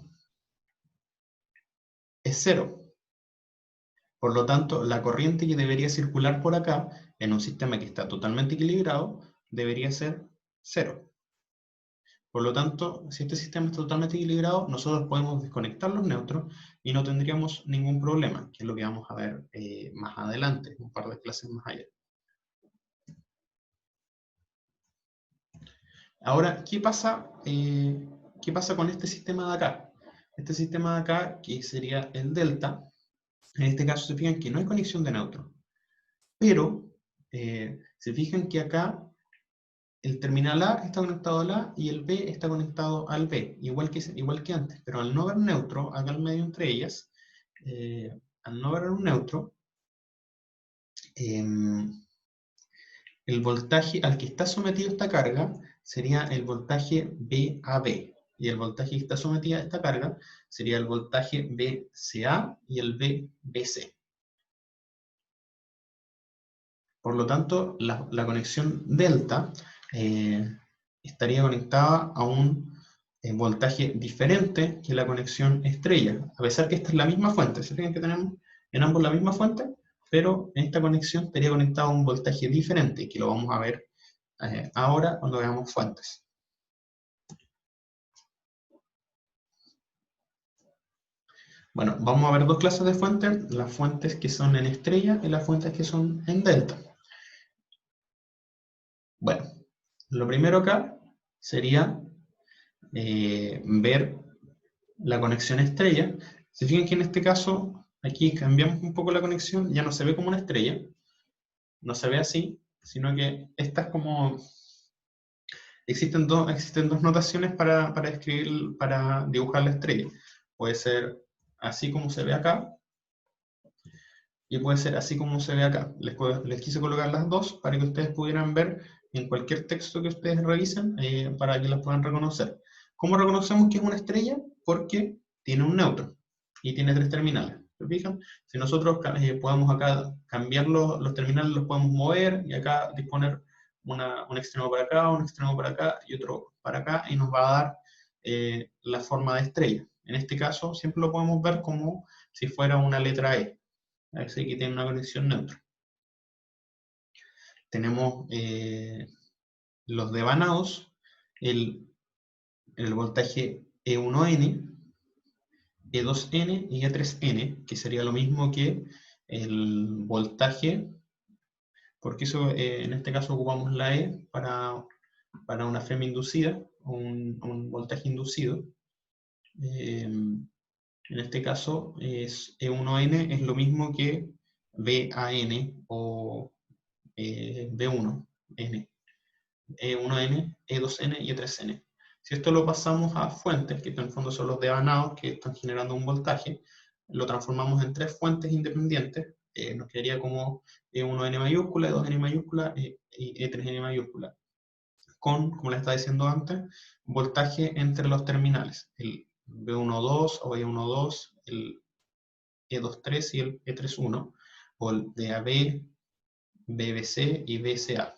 es 0. Por lo tanto, la corriente que debería circular por acá, en un sistema que está totalmente equilibrado, debería ser 0. Por lo tanto, si este sistema está totalmente equilibrado, nosotros podemos desconectar los neutros y no tendríamos ningún problema, que es lo que vamos a ver más adelante, un par de clases más allá. Ahora, ¿qué pasa con este sistema de acá? Este sistema de acá, que sería el delta, en este caso se fijan que no hay conexión de neutros. Pero, se fijan que acá el terminal A está conectado al A y el B está conectado al B, igual que antes. Pero al no haber neutro, acá al medio entre ellas, al no haber un neutro, el voltaje al que está sometido esta carga sería el voltaje VAB. Y el voltaje que está sometido a esta carga sería el voltaje VCA y el VBC. Por lo tanto, la conexión delta estaría conectada a un voltaje diferente que la conexión estrella, a pesar que esta es la misma fuente. ¿Se fijan que tenemos en ambos la misma fuente? Pero en esta conexión estaría conectado a un voltaje diferente, que lo vamos a ver ahora cuando veamos fuentes. Bueno, vamos a ver dos clases de fuentes, las fuentes que son en estrella y las fuentes que son en delta. Bueno, lo primero acá sería ver la conexión estrella. Se fijan que en este caso, aquí cambiamos un poco la conexión, ya no se ve como una estrella, no se ve así, sino que esta es como... Existen dos notaciones para escribir, para dibujar la estrella. Puede ser así como se ve acá, y puede ser así como se ve acá. Les quise colocar las dos para que ustedes pudieran ver en cualquier texto que ustedes revisen, para que las puedan reconocer. ¿Cómo reconocemos que es una estrella? Porque tiene un neutro y tiene 3 terminales. ¿Se fijan? Si nosotros podemos acá cambiar los terminales, los podemos mover y acá disponer un extremo para acá, un extremo para acá y otro para acá, y nos va a dar la forma de estrella. En este caso, siempre lo podemos ver como si fuera una letra E. Así que tiene una conexión neutra. Tenemos los devanados, el voltaje E1N, E2N y E3N, que sería lo mismo que el voltaje, porque eso, en este caso ocupamos la E para una FEM inducida, un voltaje inducido. En este caso, E1N es lo mismo que VAN o B1N, E1N, E2N y E3N. Si esto lo pasamos a fuentes, que en el fondo son los devanados que están generando un voltaje, lo transformamos en 3 fuentes independientes, nos quedaría como E1N mayúscula, E2N mayúscula y E3N mayúscula, con, como les estaba diciendo antes, voltaje entre los terminales, el B12 o E12, el E23 y el E31, o el DAB, BBC y BCA.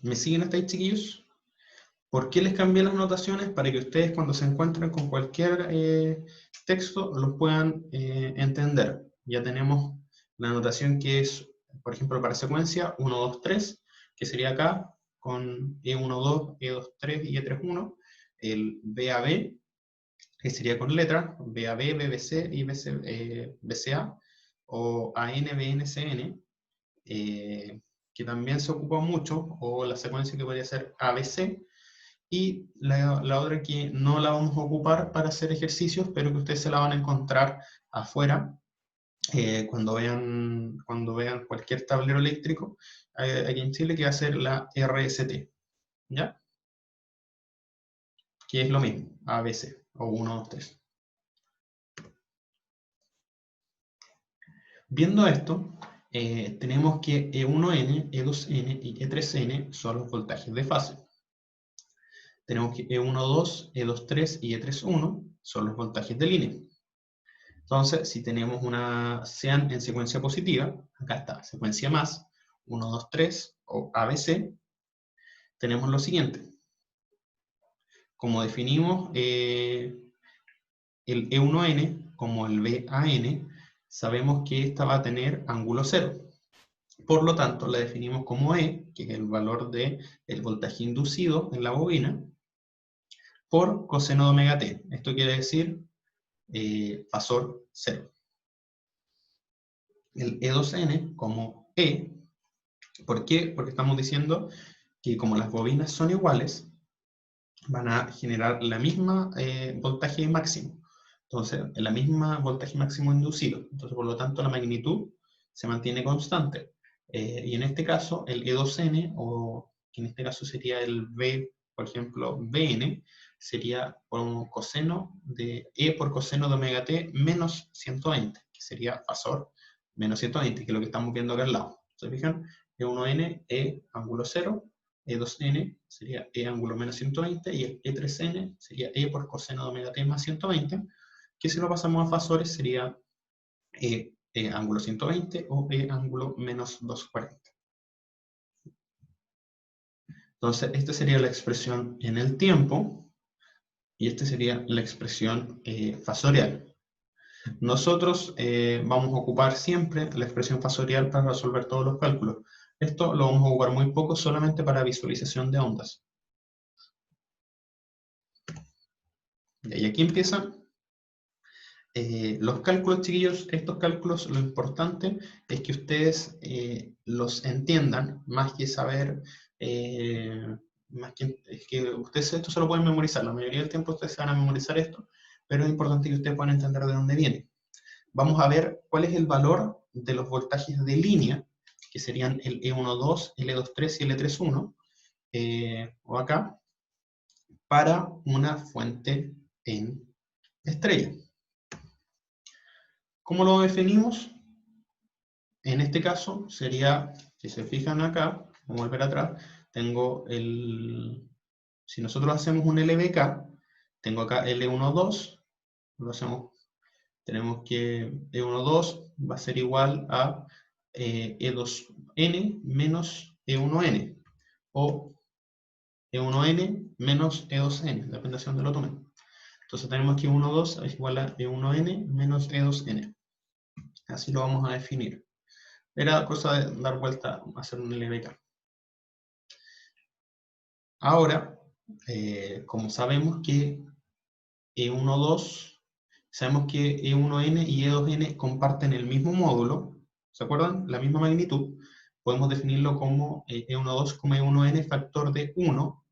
¿Me siguen hasta ahí, chiquillos? ¿Por qué les cambié las notaciones? Para que ustedes, cuando se encuentren con cualquier texto, los puedan entender. Ya tenemos la notación que es, por ejemplo, para secuencia 1, 2, 3, que sería acá, con E12, E23 y E31. El BAB, que sería con letras, BAB, BBC y BCA, o AN, BN, CN, que también se ocupa mucho, o la secuencia que podría ser ABC, y la otra que no la vamos a ocupar para hacer ejercicios, pero que ustedes se la van a encontrar afuera cuando vean cualquier tablero eléctrico aquí en Chile, que va a ser la RST, ¿ya? Que es lo mismo, ABC, o 1, 2, 3. Viendo esto, tenemos que E1N, E2N y E3N son los voltajes de fase. Tenemos que E12, E23 y E31 son los voltajes de línea. Entonces, si tenemos sean en secuencia positiva, acá está, secuencia más, 1, 2, 3, o ABC, tenemos lo siguiente. Como definimos el E1N como el BAN, sabemos que esta va a tener ángulo cero. Por lo tanto, la definimos como E, que es el valor del voltaje inducido en la bobina, por coseno de omega t. Esto quiere decir fasor cero. El E2N como E, ¿por qué? Porque estamos diciendo que como las bobinas son iguales, van a generar la misma voltaje máximo. Entonces, la misma voltaje máximo inducido. Entonces, por lo tanto, la magnitud se mantiene constante. Y en este caso, el E2N, o que en este caso sería el B, por ejemplo, BN, sería por un coseno de E por coseno de omega t menos 120, que sería fasor menos 120, que es lo que estamos viendo acá al lado. ¿Se fijan? E1N, E ángulo 0, E2N sería E ángulo menos 120, y el E3N sería E por coseno de omega t más 120, que si lo pasamos a fasores sería E ángulo 120 o E ángulo menos 240. Entonces, esta sería la expresión en el tiempo, y esta sería la expresión fasorial. Nosotros vamos a ocupar siempre la expresión fasorial para resolver todos los cálculos. Esto lo vamos a ocupar muy poco, solamente para visualización de ondas. Y aquí empiezan los cálculos, chiquillos. Estos cálculos, lo importante es que ustedes los entiendan, más que saber, es que ustedes esto se lo pueden memorizar. La mayoría del tiempo ustedes se van a memorizar esto, pero es importante que ustedes puedan entender de dónde viene. Vamos a ver cuál es el valor de los voltajes de línea, que serían el E12, el E23 y el E31, o acá, para una fuente en estrella. ¿Cómo lo definimos? En este caso sería, si se fijan acá, vamos a volver atrás, tengo si nosotros hacemos un LBK, tengo acá L12, lo hacemos, tenemos que E12 va a ser igual a E2N menos E1N, o E1N menos E2N, depende de dónde lo tomen. Entonces tenemos que E12 es igual a E1N menos E2N. Así lo vamos a definir. Era cosa de dar vuelta, hacer un LBK. Ahora, como sabemos que E12, sabemos que E1N y E2N comparten el mismo módulo, ¿se acuerdan? La misma magnitud. Podemos definirlo como E12 como E1N factor de 1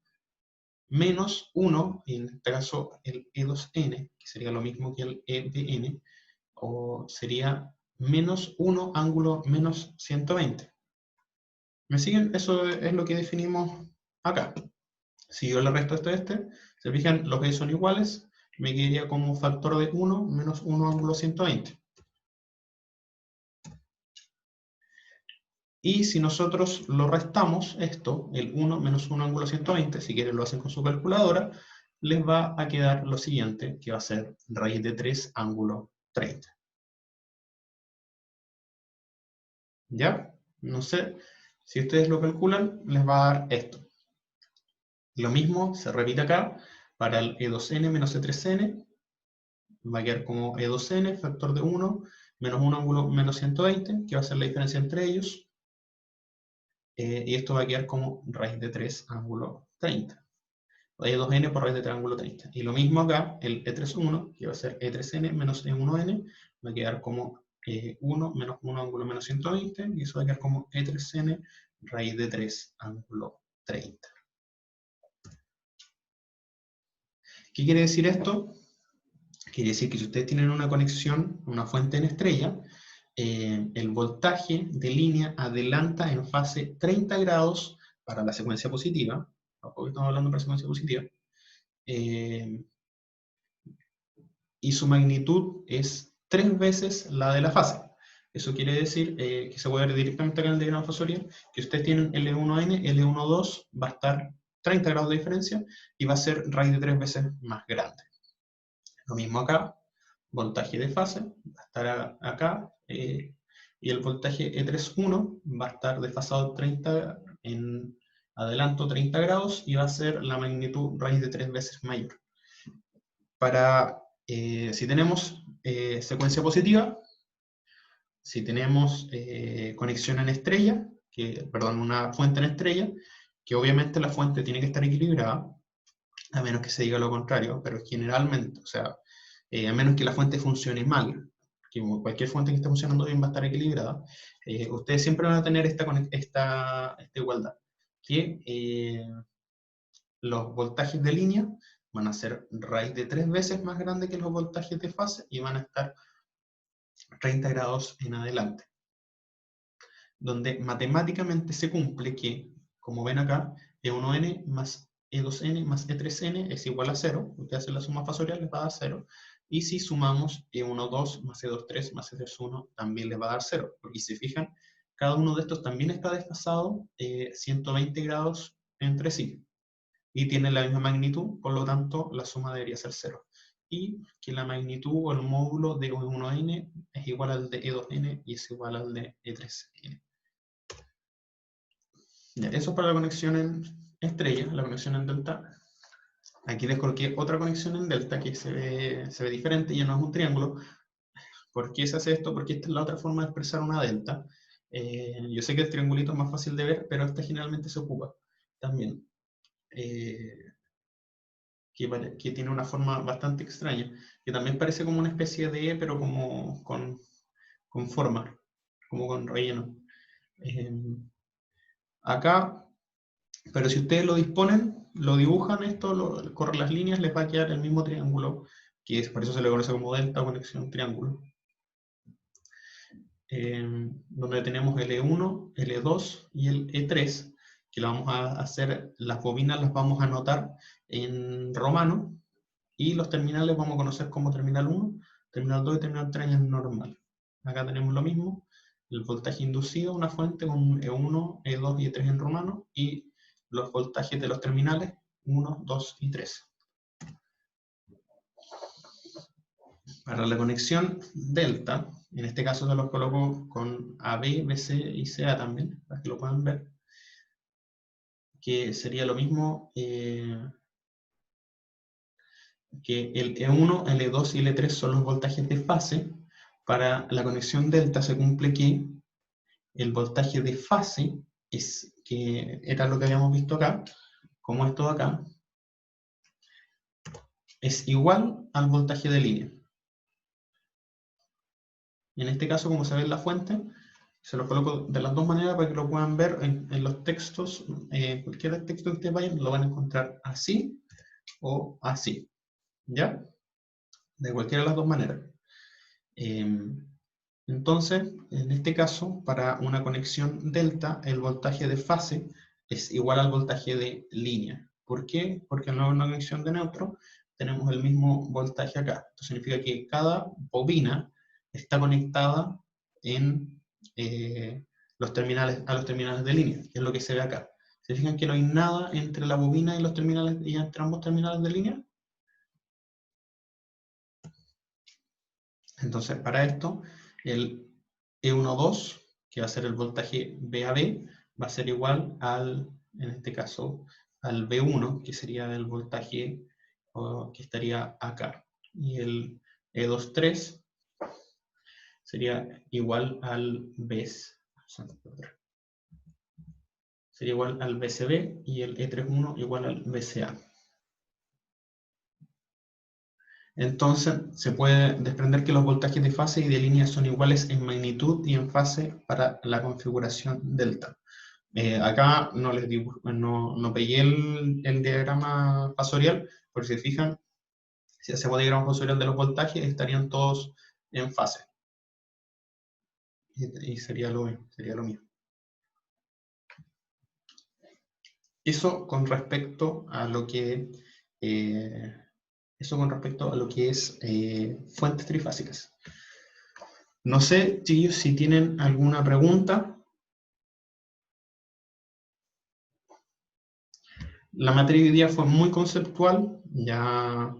menos 1, y en este caso el E2N, que sería lo mismo que el EBN, o sería menos 1 ángulo menos 120. ¿Me siguen? Eso es lo que definimos acá. Si yo le resto esto a este, se fijan, los B son iguales, me quedaría como factor de 1 menos 1 ángulo 120. Y si nosotros lo restamos, esto, el 1 menos 1 ángulo 120, si quieren lo hacen con su calculadora, les va a quedar lo siguiente, que va a ser raíz de 3 ángulo 30. ¿Ya? No sé, si ustedes lo calculan, les va a dar esto. Lo mismo se repite acá, para el E2N menos E3N, va a quedar como E2N, factor de 1, menos 1 ángulo menos 120, que va a ser la diferencia entre ellos, y esto va a quedar como raíz de 3 ángulo 30. E2N por raíz de 3 ángulo 30. Y lo mismo acá, el E31, que va a ser E3N menos E1N, va a quedar como 1 menos 1 ángulo menos 120, y eso va a quedar como E3N raíz de 3 ángulo 30. ¿Qué quiere decir esto? Quiere decir que si ustedes tienen una conexión, una fuente en estrella, el voltaje de línea adelanta en fase 30 grados para la secuencia positiva, tampoco estamos hablando para secuencia positiva, y su magnitud es 3 veces la de la fase. Eso quiere decir que se puede ver directamente acá en el diagrama fasorial, que ustedes tienen L1N, L12 va a estar 30 grados de diferencia y va a ser raíz de 3 veces más grande. Lo mismo acá, voltaje de fase va a estar acá, y el voltaje E31 va a estar desfasado 30 en adelanto 30 grados y va a ser la magnitud raíz de 3 veces mayor. Para, si tenemos secuencia positiva, si tenemos conexión en estrella, perdón, una fuente en estrella, que obviamente la fuente tiene que estar equilibrada, a menos que se diga lo contrario, pero generalmente, o sea, a menos que la fuente funcione mal, que cualquier fuente que esté funcionando bien va a estar equilibrada, ustedes siempre van a tener esta igualdad, que los voltajes de línea van a ser raíz de 3 veces más grande que los voltajes de fase y van a estar 30 grados en adelante. Donde matemáticamente se cumple que, como ven acá, E1N más E2N más E3N es igual a 0. Usted hace la suma fasorial, les va a dar 0. Y si sumamos E12 más E23 más E31, también les va a dar 0. Porque si se fijan, cada uno de estos también está desfasado 120 grados entre sí. Y tiene la misma magnitud, por lo tanto, la suma debería ser 0. Y que la magnitud o el módulo de E1N es igual al de E2N y es igual al de E3N. Ya, eso es para la conexión en estrella, la conexión en delta. Aquí les coloqué otra conexión en delta que se ve diferente, ya no es un triángulo. ¿Por qué se hace esto? Porque esta es la otra forma de expresar una delta. Yo sé que el triangulito es más fácil de ver, pero esta generalmente se ocupa también. Que tiene una forma bastante extraña, que también parece como una especie de E, pero como con forma, como con relleno. Acá, pero si ustedes lo disponen, lo dibujan esto, corren las líneas, les va a quedar el mismo triángulo, que es, por eso se le conoce como delta o conexión triángulo. Donde tenemos el E1, el E2 y el E3, que lo vamos a hacer, las bobinas las vamos a anotar en romano, y los terminales vamos a conocer como terminal 1, terminal 2 y terminal 3 en normal. Acá tenemos lo mismo, el voltaje inducido, una fuente con E1, E2 y E3 en romano, y los voltajes de los terminales 1, 2 y 3. Para la conexión delta, en este caso se los coloco con AB, BC y CA también, para que lo puedan ver, que sería lo mismo que el E1, el E2 y el E3 son los voltajes de fase. Para la conexión delta se cumple que el voltaje de fase, que era lo que habíamos visto acá, como esto de acá, es igual al voltaje de línea. En este caso, como se ve en la fuente, se lo coloco de las dos maneras para que lo puedan ver en los textos. Cualquier texto que ustedes vayan, lo van a encontrar así o así. ¿Ya? De cualquiera de las dos maneras. Entonces, en este caso, para una conexión delta, el voltaje de fase es igual al voltaje de línea. ¿Por qué? Porque en una conexión de neutro tenemos el mismo voltaje acá. Esto significa que cada bobina está conectada en, a los terminales de línea, que es lo que se ve acá. ¿Se fijan que no hay nada entre la bobina y los terminales, y entre ambos terminales de línea? Entonces, para esto, el E12, que va a ser el voltaje VAB, va a ser igual al, en este caso, al V1, que sería el voltaje que estaría acá. Y el E23 sería igual al VS. Sería igual al VCB y el E31 igual al VCA. Entonces, se puede desprender que los voltajes de fase y de línea son iguales en magnitud y en fase para la configuración delta. Acá no les digo, no pegué el diagrama fasorial, por si se fijan, Si hacemos diagramas posteriores de los voltajes, estarían todos en fase. Y sería lo mismo. Eso con respecto a lo que es fuentes trifásicas. No sé, chicos, si tienen alguna pregunta. La materia de hoy día fue muy conceptual. Ya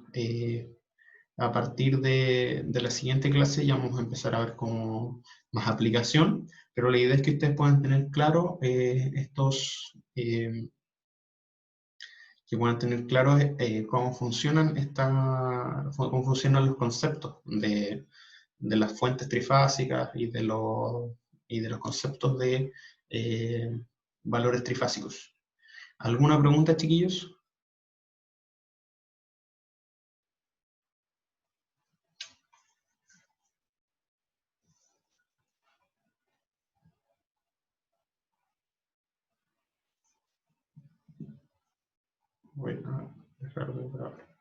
a partir de la siguiente clase ya vamos a empezar a ver como más aplicación, pero la idea es que ustedes puedan tener claro cómo cómo funcionan los conceptos de las fuentes trifásicas y de los conceptos de valores trifásicos. ¿Alguna pregunta, chiquillos? Voy a dejar de grabar.